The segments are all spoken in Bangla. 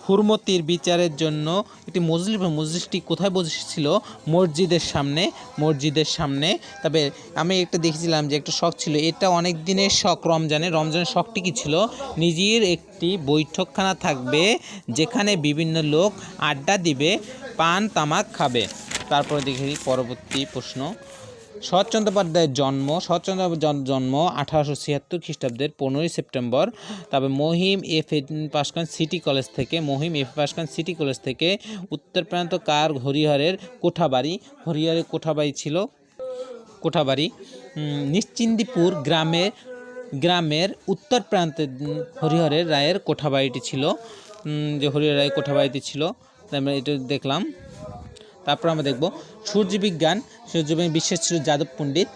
হুরমতির বিচারের জন্য একটি মজলিসটি কোথায় বসেছিল? মসজিদের সামনে। তবে আমি একটা দেখেছিলাম যে একটা শখ ছিল, এটা অনেক দিনের শখ। রমজানের শখটি কী ছিল? নিজের একটি বৈঠকখানা থাকবে যেখানে বিভিন্ন লোক আড্ডা দিবে, পান তামাক খাবে। তারপরে দেখি পরবর্তী প্রশ্ন। শরৎচন্দ্র চট্টোপাধ্যায়ের জন্ম 1876 খ্রিস্টাব্দের 15 সেপ্টেম্বর। তারপর মহিম এফ এ পাশ করেন সিটি কলেজ থেকে। উত্তর প্রান্ত কার? হরিহরের কোঠাবাড়ি ছিল। নিশ্চিন্দিপুর গ্রামের উত্তর প্রান্তে হরিহরের রায়ের কোঠাবাড়িটি ছিল। হরিহর রায়ের কোঠাবাড়িটি ছিল। আমরা এটা দেখলাম। তারপর আমরা দেখব সূর্যবিজ্ঞান বিশ্বাস ছিল যাদব পণ্ডিত।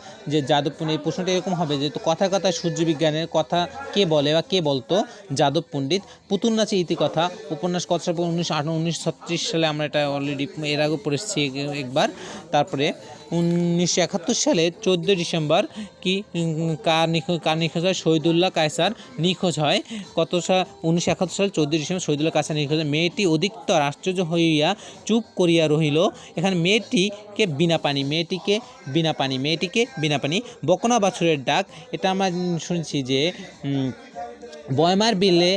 এই প্রশ্নটা এরকম হবে যে কথায় সূর্যবিজ্ঞানের কথা কে বলে বা কে বলতো? যাদব পণ্ডিত। পুতুল নাচের ইতিকথা উপন্যাস কত সালে? 1936 সালে। আমরা এটা অলরেডি এর আগে পড়েছি একবার। তারপরে 1971 সালে 14 ডিসেম্বর কার নিখোঁজ হয়? শহীদুল্লাহ কায়সার নিখোঁজ হয়। 1971 সালে 14 ডিসেম্বর শহীদুল্লাহ কায়সার নিখোঁজ হয়। মেয়েটি অধিকতর আশ্চর্য হইয়া চুপ করিয়া রহিল। এখানে মেয়েটিকে বিনা পানি। বকনা বাছুরের ডাক, এটা আমরা শুনছি যে বয়মার বিলে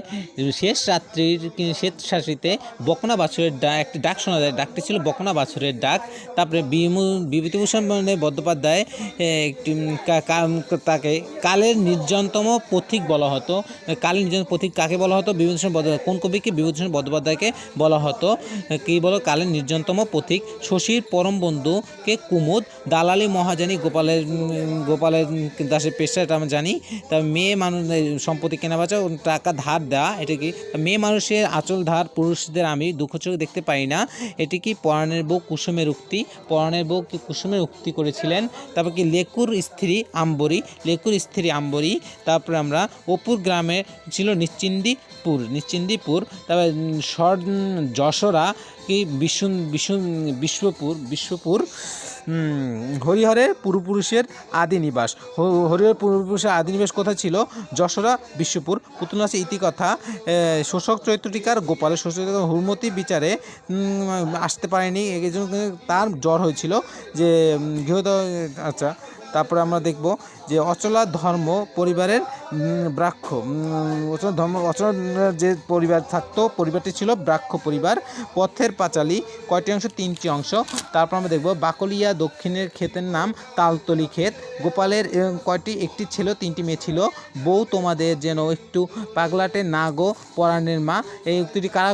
শেষ রাত্রিতে বকনা বাছুরের একটি ডাক শোনা যায়। ডাকটি ছিল বকনা বাছুরের ডাক। তারপরে বিভূতিভূষণ বন্দ্যোপাধ্যায় তাকে কালের নির্জনতম পথিক বলা হতো। কালের নির্জন পথিক কাকে বলা হতো? বিভূতিভূষণ বন্দ্যোপাধ্যায়। কোন কবিকে? বিভূতিভূষণ বন্দ্যোপাধ্যায়কে বলা হতো। কী বলো? কালের নির্জনতম পথিক। শশীর পরম বন্ধুকে কুমুদ। দালালি মহাজানি গোপালের দাসের পেশা, এটা আমরা জানি। তবে মেয়ে মানুষ সম্পত্তি কেনাবেচা, টাকা ধার দেওয়া, এটা কি? মেয়ে মানুষের আঁচল ধার, পুরুষদের আমি দুঃখ চোখে দেখতে পাই না, এটি কি? পরাণের বউ কুসুমের উক্তি করেছিলেন। তারপর কি? লেকুর স্ত্রী আম্বরী। তারপরে আমরা অপুর গ্রামে ছিল নিশ্চিন্দিপুর। তারপরে যশোরা কি? বিশ্বপুর। হরিহরের পূর্বপুরুষের আদি নিবাস কোথায় ছিল? যশোরা, বিশ্বপুর। পুতুল নাচের ইতিকথা শোষক চরিত্রটিকার গোপালের হুরমতি বিচারে আসতে পারেনি, এই জন্য তার জ্বর হয়েছিল যে আচ্ছা। তারপরে আমরা দেখব যে অচলা ধর্ম পরিবারের ব্রাহ্ম। অচলা যে পরিবার থাকতো, পরিবারটি ছিল ব্রাহ্ম পরিবার। পথের পাঁচালী কয়টি অংশ? 3টি অংশ। তারপর আমরা দেখব বাকলিয়া দক্ষিণের ক্ষেতের নাম তালতলি ক্ষেত। গোপালের কয়টি? একটি ছিল, 3টি মেয়ে ছিল। বউ তোমাদের যেন একটু পাগলাটে না গো পরাণের মা, এই উক্তিটি কারা